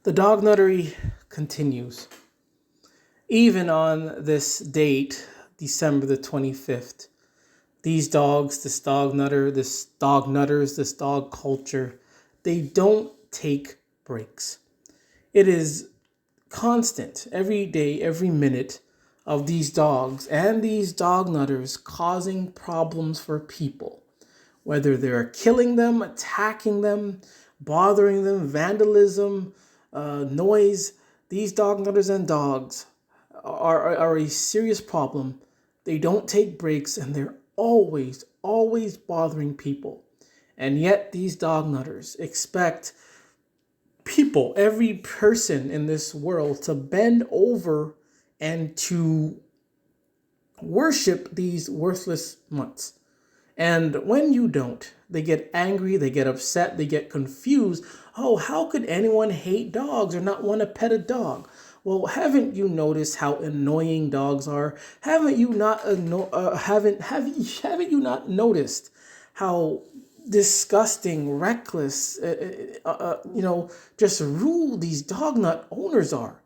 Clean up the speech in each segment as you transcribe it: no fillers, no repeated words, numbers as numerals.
The dognuttery continues. Even on this date, December the 25th, these dogs, this dognutter, this dognutters, this dog culture, they don't take breaks. It is constant, every day, every minute of these dogs and these dognutters causing problems for people. Whether they're killing them, attacking them, bothering them, vandalism, noise, these dognutters and dogs are a serious problem. They don't take breaks and they're always bothering people. And yet these dognutters expect people, every person in this world, to bend over and to worship these worthless mutts. And when you don't, they get angry, they get upset, they get confused. Oh, how could anyone hate dogs or not want to pet a dog? Well, haven't you noticed how annoying dogs are? Haven't you not haven't you not noticed how disgusting, reckless, just rude these dog nut owners are?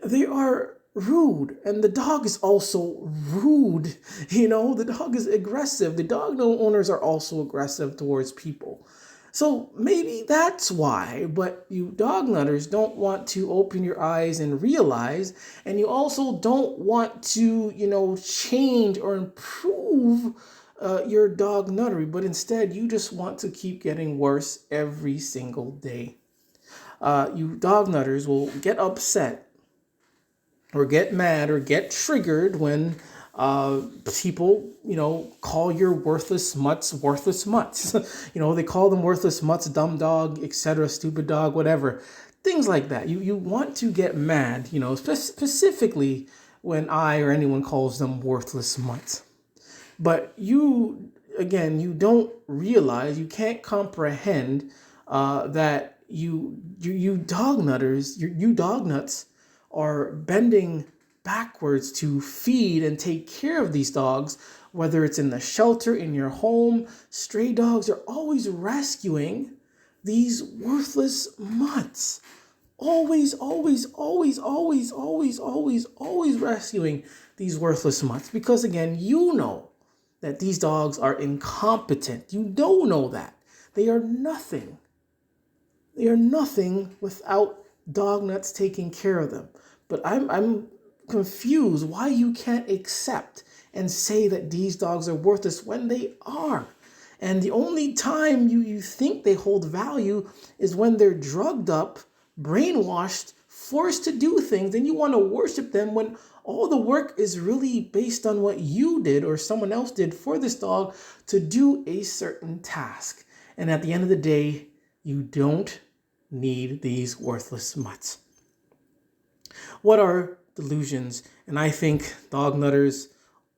They are rude, and the dog is also rude. The dog is aggressive. The dog owners are also aggressive towards people. So maybe that's why, but you dog nutters don't want to open your eyes and realize, and you also don't want to, change or improve your dog nuttery, but instead you just want to keep getting worse every single day. You dog nutters will get upset or get mad or get triggered when people, call your worthless mutts. They call them worthless mutts, dumb dog, etc., stupid dog, whatever. Things like that. You want to get mad, specifically when I or anyone calls them worthless mutts. But you don't realize, you can't comprehend that you dog nutters, you dog nuts are bending backwards to feed and take care of these dogs, whether it's in the shelter, in your home. Stray dogs are always rescuing these worthless mutts. Always rescuing these worthless mutts. Because again, you know that these dogs are incompetent. You don't know that. They are nothing. They are nothing without dog nuts taking care of them. But I'm confused why you can't accept and say that these dogs are worthless when they are. And the only time you think they hold value is when they're drugged up, brainwashed, forced to do things, and you want to worship them when all the work is really based on what you did or someone else did for this dog to do a certain task. And at the end of the day, you don't need these worthless mutts. What are delusions? And I think dog nutters,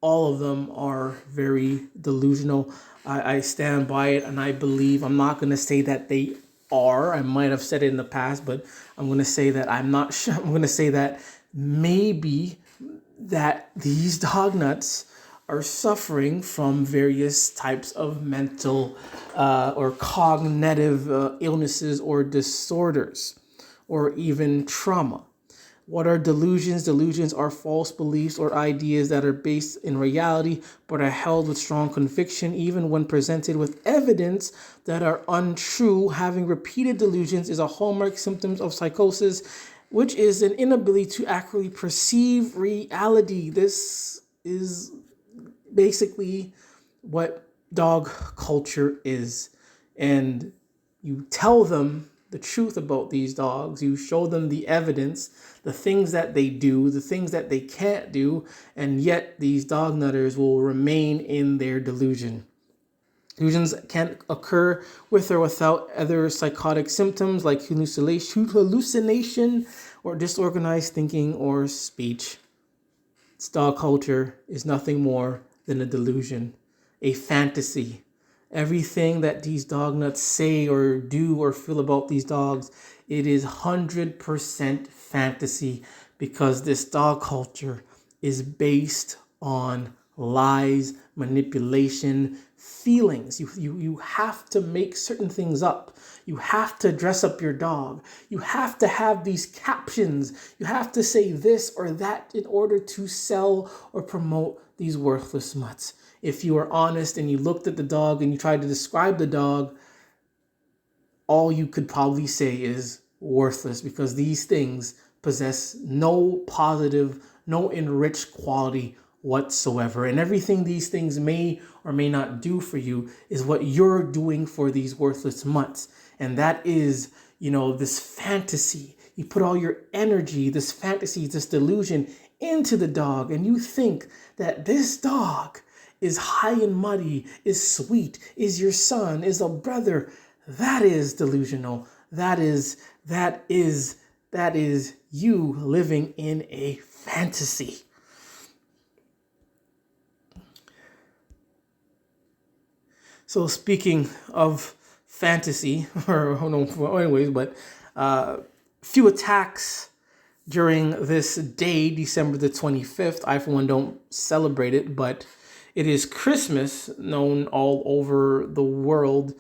all of them are very delusional. I stand by it, and I believe, I'm not going to say that they are. I might have said it in the past, but I'm going to say that I'm not sure. I'm going to say that maybe that these dog nuts are suffering from various types of mental or cognitive illnesses or disorders, or even trauma. What are delusions? Delusions are false beliefs or ideas that are based in reality but are held with strong conviction even when presented with evidence that are untrue. Having repeated delusions is a hallmark symptom of psychosis, which is an inability to accurately perceive reality. This is basically what dog culture is. And you tell them the truth about these dogs. You show them the evidence, the things that they do, the things that they can't do, and yet these dog nutters will remain in their delusion. Delusions can occur with or without other psychotic symptoms like hallucination or disorganized thinking or speech. This dog culture is nothing more than a delusion, a fantasy. Everything that these dog nuts say or do or feel about these dogs, it is 100% fantasy, because this dog culture is based on lies, manipulation, feelings. You have to make certain things up. You have to dress up your dog. You have to have these captions. You have to say this or that in order to sell or promote these worthless mutts. If you are honest and you looked at the dog and you tried to describe the dog, all you could probably say is worthless, because these things possess no positive, no enriched quality whatsoever. And everything these things may or may not do for you is what you're doing for these worthless mutts. And that is, this fantasy. You put all your energy, this fantasy, this delusion into the dog, and you think that this dog is high and muddy, is sweet, is your son, is a brother. That is delusional. That is you living in a fantasy. So speaking of fantasy, few attacks during this day, December the 25th. I, for one, don't celebrate it, but it is Christmas, known all over the world.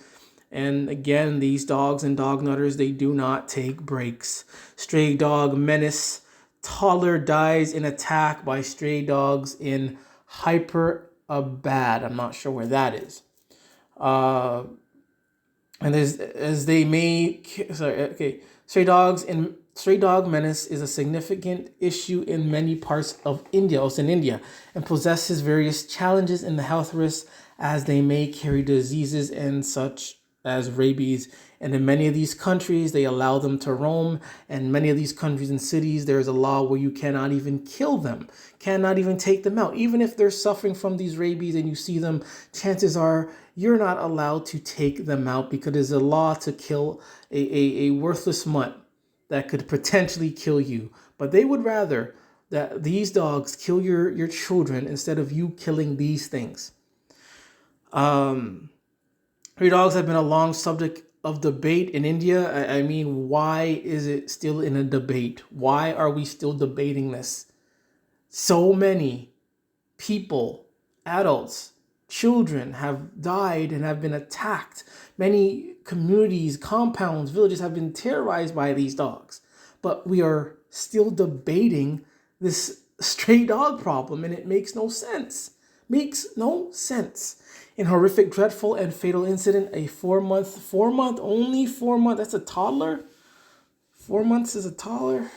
And again, these dogs and dognutters, they do not take breaks. Stray dog menace. Toddler dies in attack by stray dogs in Hyderabad. I'm not sure where that is. And stray dog menace is a significant issue in many parts of India, also in India, and possesses various challenges in the health risks, as they may carry diseases and such as rabies. And in many of these countries, they allow them to roam. And many of these countries and cities, there's a law where you cannot even kill them, cannot even take them out. Even if they're suffering from these rabies and you see them, chances are you're not allowed to take them out, because there's a law to kill a worthless mutt that could potentially kill you. But they would rather that these dogs kill your children instead of you killing these things. Stray dogs have been a long subject of debate in India. I mean, why is it still in a debate? Why are we still debating this? So many people, adults, children have died and have been attacked. Many communities, compounds, villages have been terrorized by these dogs. But we are still debating this stray dog problem, and it makes no sense. Makes no sense. In horrific, dreadful, and fatal incident, a 4 month, that's a toddler? 4 months is a toddler?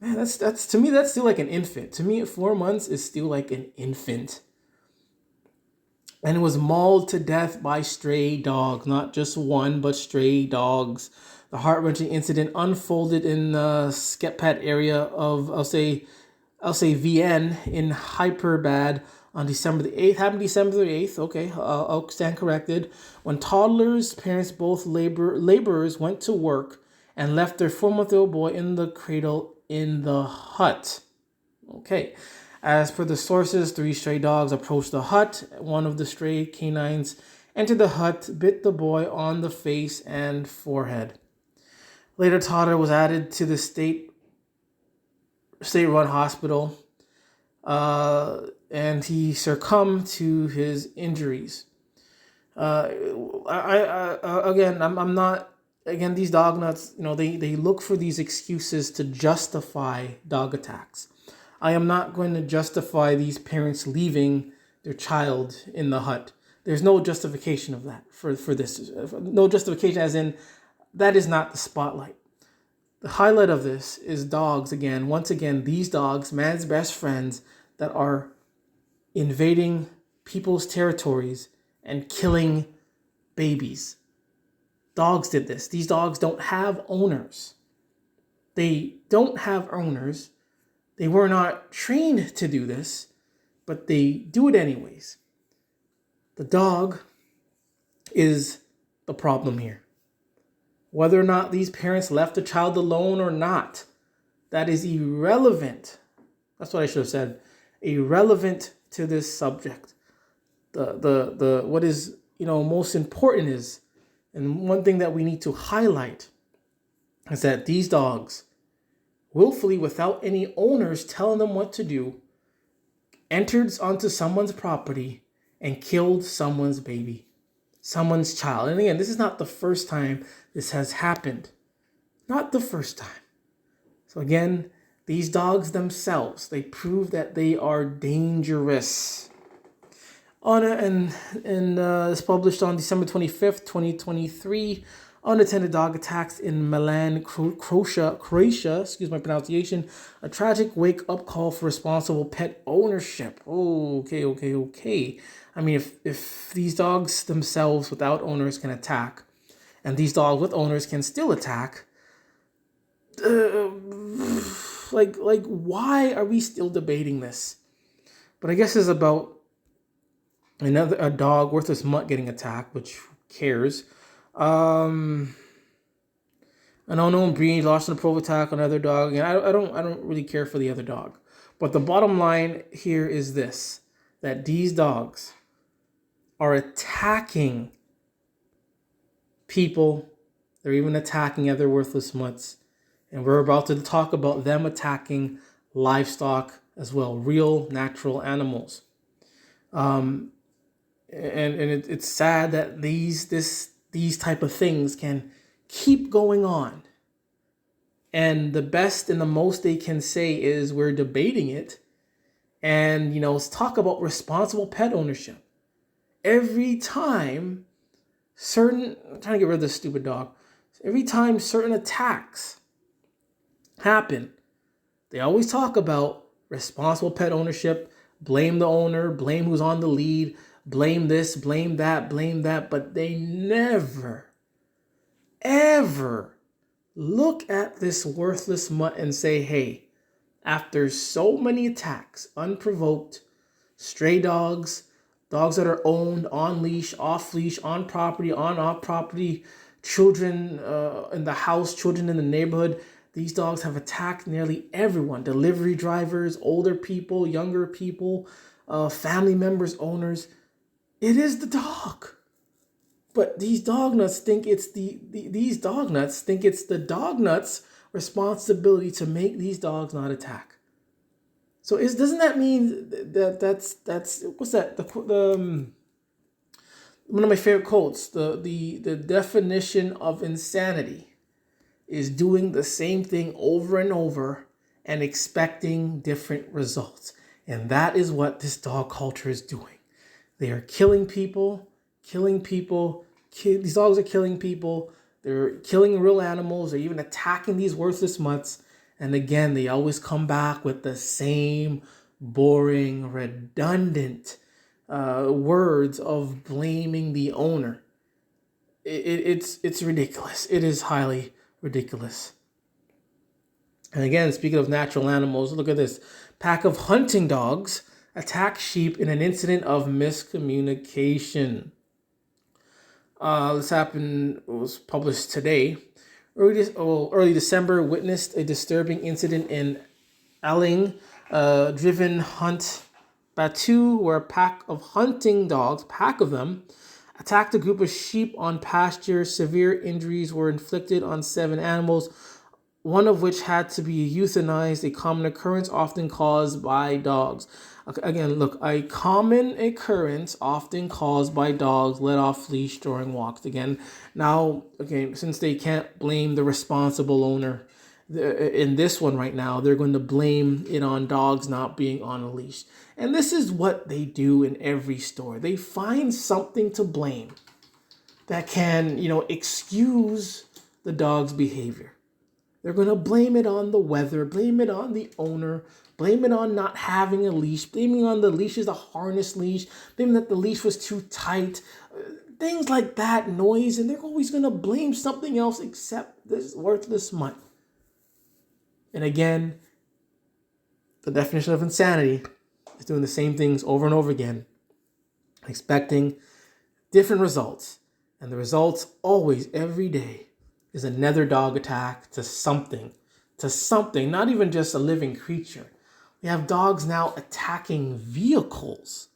Man, that's to me, that's still like an infant. To me, 4 months is still like an infant. And it was mauled to death by stray dogs, not just one, but stray dogs. The heart-wrenching incident unfolded in the Skeppat area of, I'll say VN in Hyderabad on December the 8th. Happened December the 8th. Okay, I'll stand corrected. When toddlers, parents, both laborers, went to work and left their 4-month-old boy in the cradle in the hut. Okay. As per the sources, 3 stray dogs approached the hut. One of the stray canines entered the hut, bit the boy on the face and forehead. Later, toddler was added to the state-run hospital, and he succumbed to his injuries. These dog nuts, they look for these excuses to justify dog attacks. I am not going to justify these parents leaving their child in the hut. There's no justification of that for this. No justification as in that is not the spotlight. The highlight of this is dogs again. Once again, these dogs, man's best friends, that are invading people's territories and killing babies. Dogs did this. These dogs don't have owners. They don't have owners. They were not trained to do this, but they do it anyways. The dog is the problem here. Whether or not these parents left the child alone or not, that is irrelevant. That's what I should have said. Irrelevant to this subject. What is most important is, and one thing that we need to highlight is that these dogs, willfully, without any owners telling them what to do, entered onto someone's property and killed someone's baby, someone's child. And again, this is not the first time this has happened. Not the first time. So again, these dogs themselves, they prove that they are dangerous. It's published on December 25th, 2023. Unattended dog attacks in Milan, Croatia, excuse my pronunciation. A tragic wake-up call for responsible pet ownership. Oh, okay. I mean, if these dogs themselves without owners can attack, and these dogs with owners can still attack, why are we still debating this? But I guess it's about a dog, worthless mutt, getting attacked, which who cares? An unknown breed lost in a probe attack on another dog, and I don't really care for the other dog. But the bottom line here is this: that these dogs are attacking people. They're even attacking other worthless mutts, and we're about to talk about them attacking livestock as well, real natural animals. It's sad that these type of things can keep going on. And the best and the most they can say is we're debating it. And, let's talk about responsible pet ownership. Every time I'm trying to get rid of this stupid dog. Every time certain attacks happen, they always talk about responsible pet ownership, blame the owner, blame who's on the lead, blame this, blame that, but they never, ever look at this worthless mutt and say, hey, after so many attacks, unprovoked, stray dogs, dogs that are owned, on leash, off leash, on property, on off property, children in the house, children in the neighborhood, these dogs have attacked nearly everyone. Delivery drivers, older people, younger people, family members, owners. It is the dog. But these dognuts think it's the dognut's responsibility to make these dogs not attack. So doesn't that mean that's what's that? The one of my favorite quotes, the definition of insanity is doing the same thing over and over and expecting different results. And that is what this dog culture is doing. They are killing people. These dogs are killing people. They're killing real animals. They're even attacking these worthless mutts. And again, they always come back with the same boring, redundant words of blaming the owner. It's ridiculous. It is highly ridiculous. And again, speaking of natural animals, look at this. Pack of hunting dogs attack sheep in an incident of miscommunication. This was published today. Early December witnessed a disturbing incident in Aling, driven hunt Batu, where a pack of hunting dogs, attacked a group of sheep on pasture. Severe injuries were inflicted on 7 animals, one of which had to be euthanized, a common occurrence often caused by dogs. Again, look, a common occurrence often caused by dogs let off leash during walks. Again, since they can't blame the responsible owner in this one right now, they're going to blame it on dogs not being on a leash. And this is what they do in every store. They find something to blame that can, excuse the dog's behavior. They're going to blame it on the weather, blame it on the owner, blame it on not having a leash, blaming on the leash is a harness leash, blaming that the leash was too tight, things like that, noise, and they're always going to blame something else except this worthless mutt. And again, the definition of insanity is doing the same things over and over again, expecting different results. And the results always, every day, is another dog attack to something, not even just a living creature. We have dogs now attacking vehicles.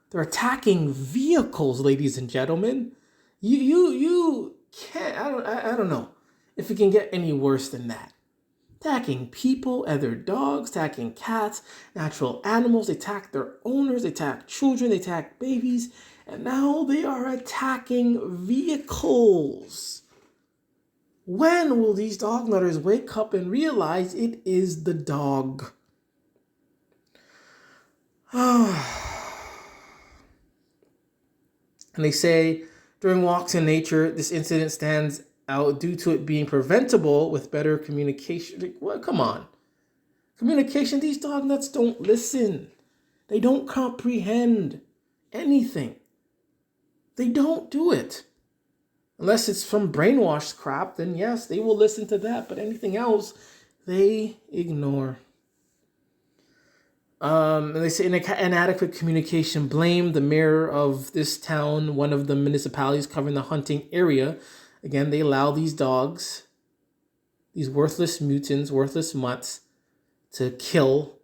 They're attacking vehicles, ladies and gentlemen. You can't, I don't know if it can get any worse than that. attacking people, other dogs, attacking cats, natural animals. They attack their owners, they attack children, they attack babies, and now they are attacking vehicles. When will these dog nutters wake up and realize it is the dog? And they say, during walks in nature, this incident stands out due to it being preventable with better communication. Like, what? Come on. Communication, these dog nuts don't listen. They don't comprehend anything. They don't do it. Unless it's from brainwashed crap, then yes, they will listen to that. But anything else, they ignore. And they say inadequate communication. Blame the mayor of this town, one of the municipalities covering the hunting area. Again, they allow these dogs, these worthless mutants, worthless mutts, to kill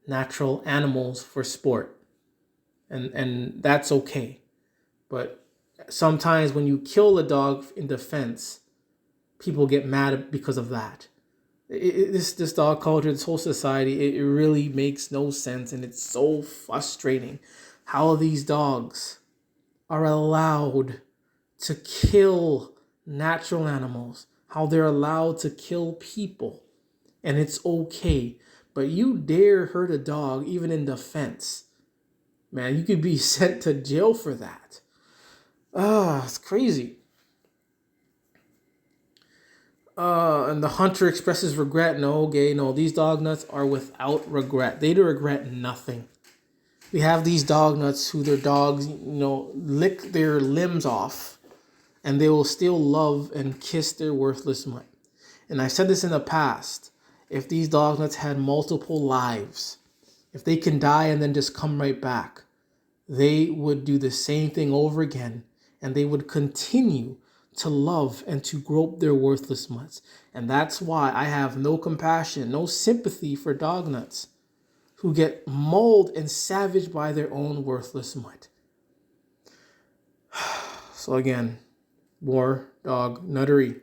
natural animals for sport. And that's okay. But sometimes when you kill a dog in defense, people get mad because of that. This dog culture, this whole society, it really makes no sense, and it's so frustrating how these dogs are allowed to kill natural animals, how they're allowed to kill people, and it's okay. But you dare hurt a dog even in defense, man, you could be sent to jail for that. It's crazy. And the hunter expresses regret. No, these dog nuts are without regret. They do regret nothing. We have these dog nuts who their dogs, lick their limbs off, and they will still love and kiss their worthless mutt. And I said this in the past. If these dog nuts had multiple lives, if they can die and then just come right back, they would do the same thing over again, and they would continue to love and to grope their worthless mutts. And that's why I have no compassion, no sympathy for dog nuts who get mauled and savaged by their own worthless mutt. So again, more dog nuttery.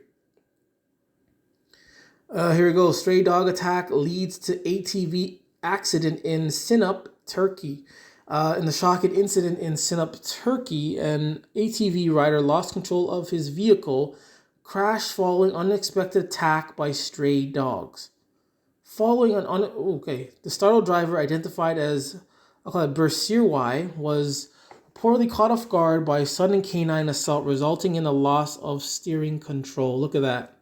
Here we go. Stray dog attack leads to ATV accident in Sinop, Turkey. In the shocking incident in Sinop, Turkey, an ATV rider lost control of his vehicle, crashed following unexpected attack by stray dogs. The startled driver, identified as Bursirwai, was poorly caught off guard by a sudden canine assault, resulting in a loss of steering control. Look at that.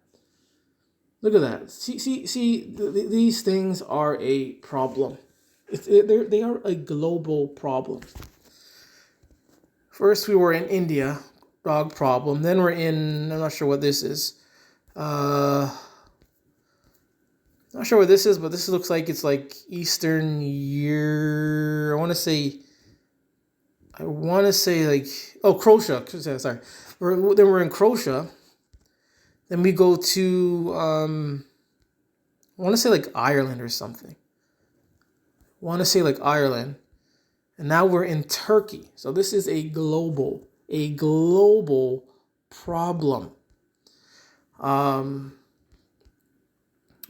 See, these things are a problem. They are a global problem. First, we were in India, dog problem. Then we're in, I'm not sure what this is. Not sure what this is, but this looks like it's like Eastern Europe. I want to say like, Croatia. Sorry. Then we're in Croatia. Then we go to, I want to say like Ireland or something. And now we're in Turkey. So this is a global problem. And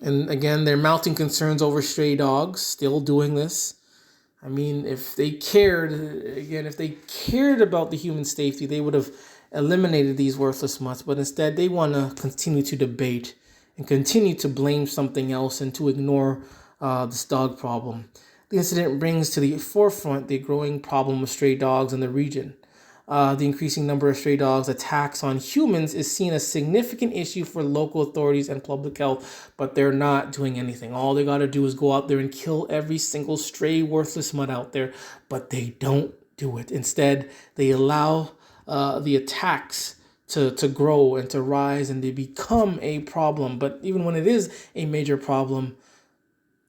again, they're mounting concerns over stray dogs, still doing this. I mean, if they cared about the human safety, they would have eliminated these worthless mutts. But instead, they want to continue to debate and continue to blame something else and to ignore this dog problem. The incident brings to the forefront the growing problem of stray dogs in the region. The increasing number of stray dogs attacks on humans is seen as a significant issue for local authorities and public health, but they're not doing anything. All they got to do is go out there and kill every single stray worthless mutt out there, but they don't do it. Instead, they allow the attacks to grow and to rise, and they become a problem. But even when it is a major problem,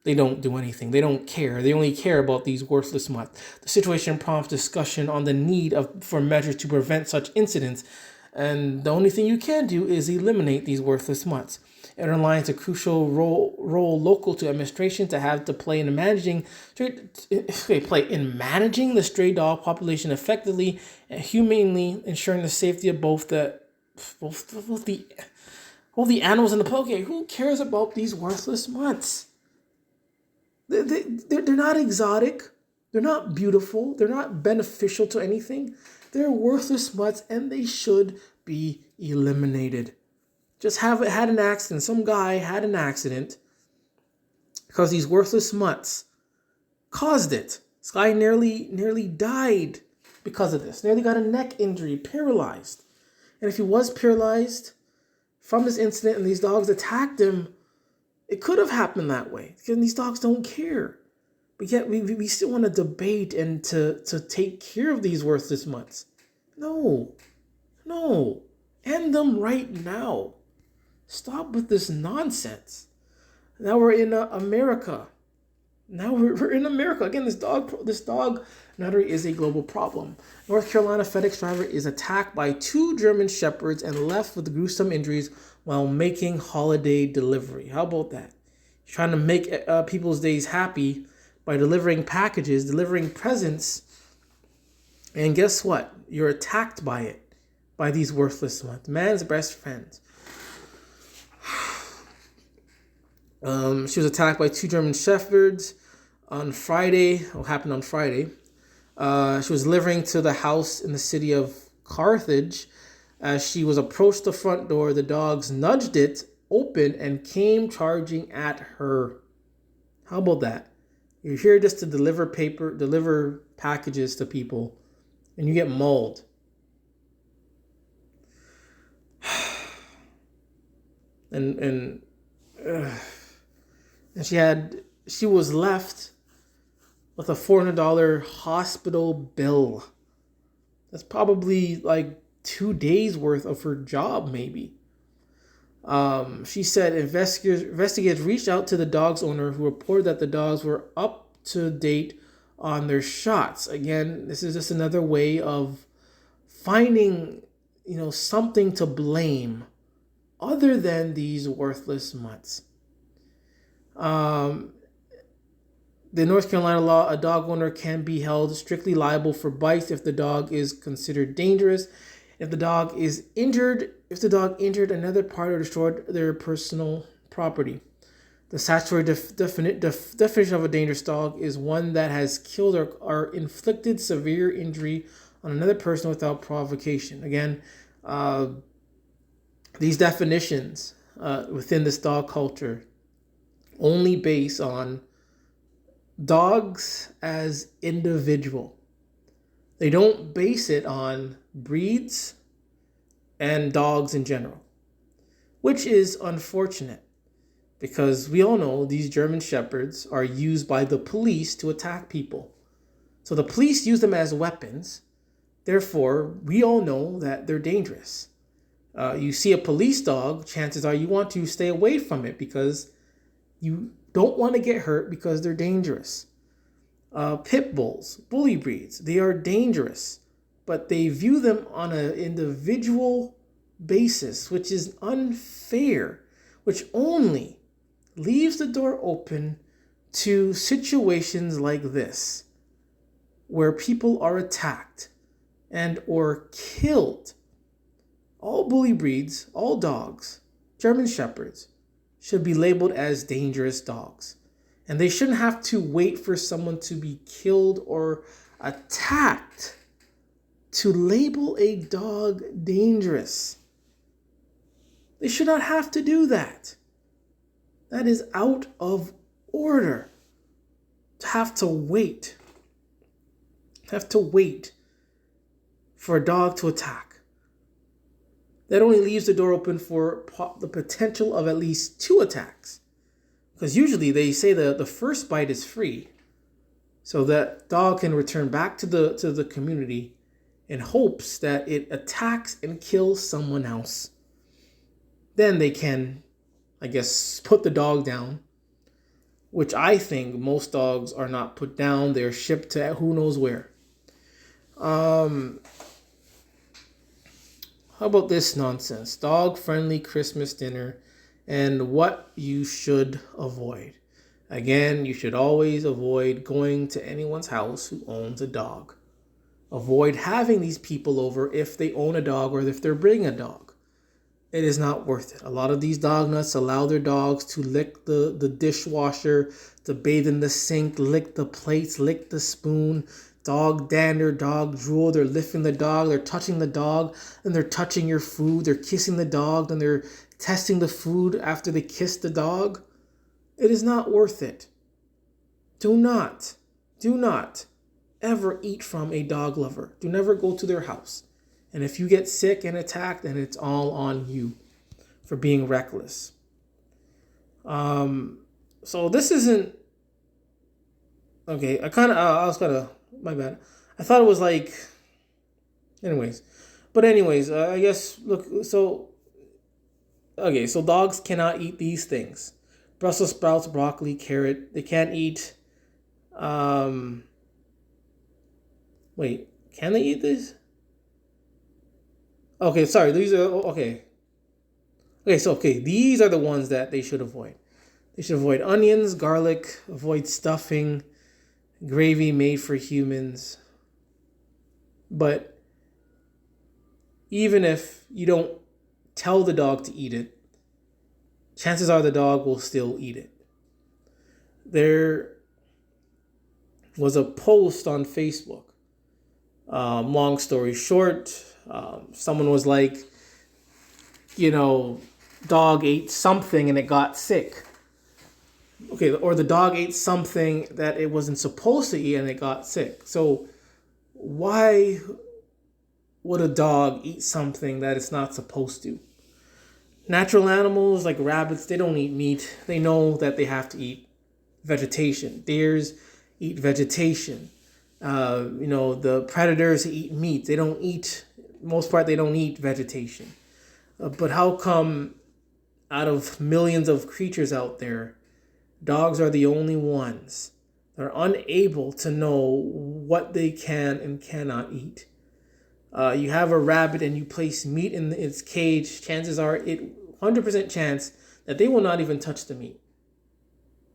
they don't do anything. They don't care. They only care about these worthless mutts. The situation prompts discussion on the need for measures to prevent such incidents. And the only thing you can do is eliminate these worthless mutts. It underlines a crucial role local to administration to have to play in managing the stray dog population effectively and humanely, ensuring the safety of both the All the animals in the poke, who cares about these worthless mutts? They're not exotic. They're not beautiful. They're not beneficial to anything. They're worthless mutts, and they should be eliminated. Just had an accident. Some guy had an accident because these worthless mutts caused it. This guy nearly died because of this. Nearly got a neck injury, paralyzed. And if he was paralyzed from this incident and these dogs attacked him, it could have happened that way. Because these dogs don't care. But yet we still want to debate and to take care of these worthless mutts. No. End them right now. Stop with this nonsense. Now we're in America. Now we're in America. Again, this dog nuttery is a global problem. North Carolina FedEx driver is attacked by 2 German shepherds and left with gruesome injuries while making holiday delivery. How about that? He's trying to make people's days happy by delivering packages, delivering presents. And guess what? You're attacked by it, by these worthless ones. Man's best friends. She was attacked by 2 German shepherds on Friday. What happened on Friday? She was delivering to the house in the city of Carthage. As she was approached the front door, the dogs nudged it open and came charging at her. How about that? You're here just to deliver packages to people, and you get mauled. And she was left with a $400 hospital bill. That's probably like 2 days worth of her job, maybe. She said investigators reached out to the dog's owner, who reported that the dogs were up to date on their shots. Again, this is just another way of finding, something to blame other than these worthless mutts. The North Carolina law, a dog owner can be held strictly liable for bites if the dog is considered dangerous. If the dog injured another part or destroyed their personal property. The statutory definition of a dangerous dog is one that has killed or inflicted severe injury on another person without provocation. Again, these definitions within this dog culture only base on dogs as individual. They don't base it on breeds and dogs in general, which is unfortunate because we all know these German shepherds are used by the police to attack people. So the police use them as weapons. Therefore, we all know that they're dangerous. You see a police dog, chances are you want to stay away from it because you don't want to get hurt because they're dangerous. Pit bulls, bully breeds, they are dangerous, but they view them on an individual basis, which is unfair, which only leaves the door open to situations like this, where people are attacked and or killed. All bully breeds, all dogs, German shepherds, should be labeled as dangerous dogs. And they shouldn't have to wait for someone to be killed or attacked to label a dog dangerous. They should not have to do that. That is out of order. To have to wait for a dog to attack. That only leaves the door open for the potential of at least 2 attacks. Because usually they say the first bite is free. So that dog can return back to the community in hopes that it attacks and kills someone else. Then they can, I guess, put the dog down. Which I think most dogs are not put down. They're shipped to who knows where. How about this nonsense? Dog-friendly Christmas dinner and what you should avoid. Again, you should always avoid going to anyone's house who owns a dog. Avoid having these people over if they own a dog or if they're bringing a dog. It is not worth it. A lot of these dog nuts allow their dogs to lick the dishwasher, to bathe in the sink, lick the plates, lick the spoon, dog dander, dog drool. They're lifting the dog, they're touching the dog, and they're touching your food. They're kissing the dog, and they're testing the food after they kiss the dog. It is not worth it. Do not ever eat from a dog lover. Do never go to their house. And if you get sick and attacked, then it's all on you for being reckless. So this isn't okay. My bad. I thought it was like, anyways, I guess look. So okay, so dogs cannot eat these things: Brussels sprouts, broccoli, carrot. They can't eat. Wait, can they eat this? Okay, sorry. These are okay. Okay, these are the ones that they should avoid. They should avoid onions, garlic, avoid stuffing, gravy made for humans. But even if you don't tell the dog to eat it, chances are the dog will still eat it. There was a post on Facebook. Long story short, someone was like, dog ate something and it got sick. Okay, or the dog ate something that it wasn't supposed to eat and it got sick. So why would a dog eat something that it's not supposed to? Natural animals like rabbits, they don't eat meat. They know that they have to eat vegetation. Deers eat vegetation. The predators eat meat. They don't eat vegetation. But how come out of millions of creatures out there, dogs are the only ones that are unable to know what they can and cannot eat? You have a rabbit and you place meat in its cage, chances are 100% chance that they will not even touch the meat.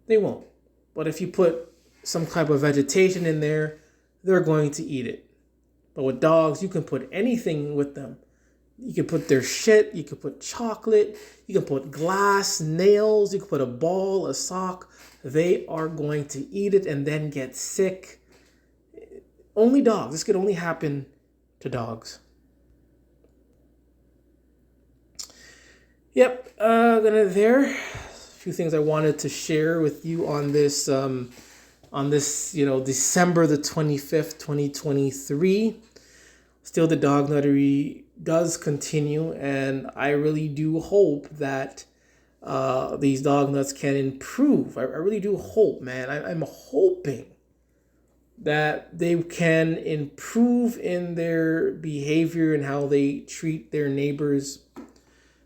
They won't. But if you put some type of vegetation in there, they're going to eat it. But with dogs, you can put anything with them. You can put their shit, you can put chocolate, you can put glass, nails, you can put a ball, a sock. They are going to eat it and then get sick. Only dogs. This could only happen to dogs. Yep, there. A few things I wanted to share with you on this December the 25th, 2023. Still, the dog nuttery does continue, and I really do hope that these dog nuts can improve. I really do hope, man. I'm hoping that they can improve in their behavior and how they treat their neighbors.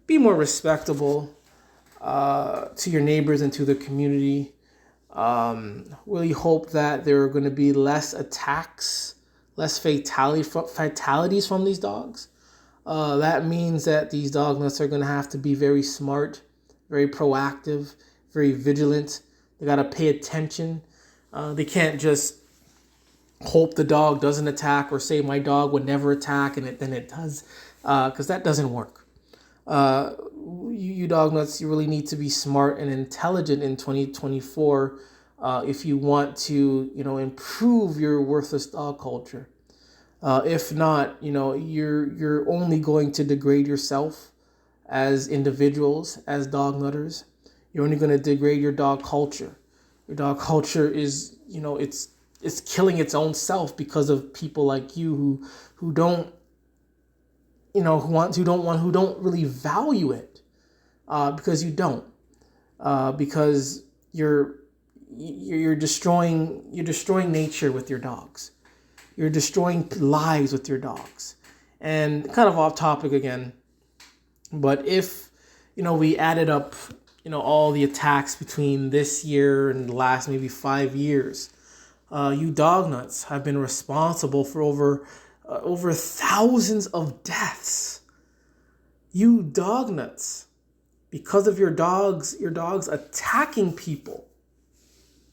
Be more respectable to your neighbors and to the community. Really hope that there are going to be less attacks, less fatalities from these dogs. That means that these dog nuts are going to have to be very smart, very proactive, very vigilant. They got to pay attention. They can't just hope the dog doesn't attack or say my dog would never attack and then it does, because that doesn't work. You dog nuts, you really need to be smart and intelligent in 2024 if you want to, improve your worthless dog culture. If not, you're only going to degrade yourself as individuals, as dog nutters. You're only going to degrade your dog culture. Your dog culture is, it's killing its own self because of people like you who don't, who don't really value it, because you don't, because you're destroying nature with your dogs. You're destroying lives with your dogs. And kind of off topic again, but if, we added up, all the attacks between this year and the last maybe 5 years, you dog nuts have been responsible for over thousands of deaths. You dog nuts, because of your dogs attacking people,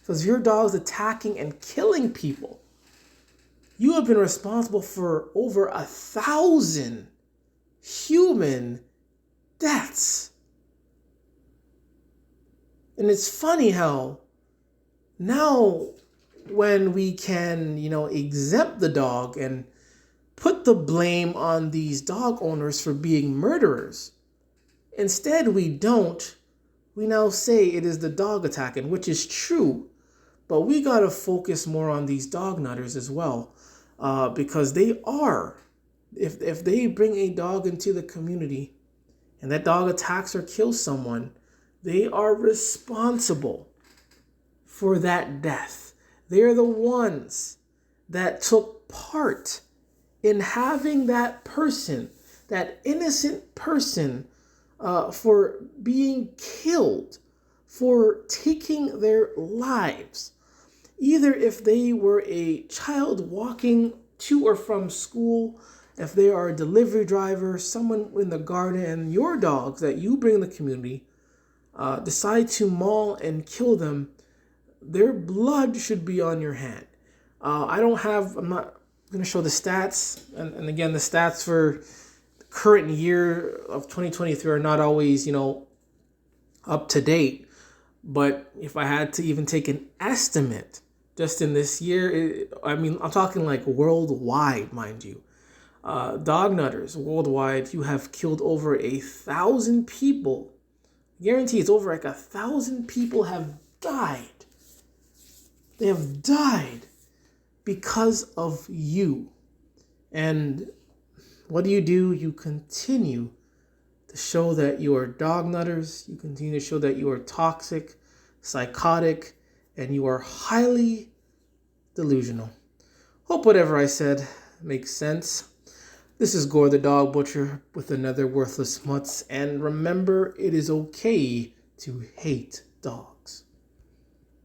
because your dogs attacking and killing people, you have been responsible for over 1,000 human deaths. And it's funny how now when we can, exempt the dog and put the blame on these dog owners for being murderers, instead we don't. We now say it is the dog attacking, which is true. But we got to focus more on these dognutters as well, because they are. If they bring a dog into the community and that dog attacks or kills someone, they are responsible for that death. They're the ones that took part in having that person, that innocent person, for being killed, for taking their lives. Either if they were a child walking to or from school, if they are a delivery driver, someone in the garden, and your dogs that you bring in the community decide to maul and kill them, their blood should be on your hand. I'm not going to show the stats. And again, the stats for the current year of 2023 are not always, up to date. But if I had to even take an estimate just in this year, I'm talking like worldwide, mind you. Dognutters worldwide, you have killed over 1,000 people. Guarantee it's over 1,000 people have died. They have died because of you. And what do? You continue to show that you are dognutters. You continue to show that you are toxic, psychotic, and you are highly delusional. Hope whatever I said makes sense. This is Gore the Dog Butcher with another Worthless Mutts. And remember, it is okay to hate dogs.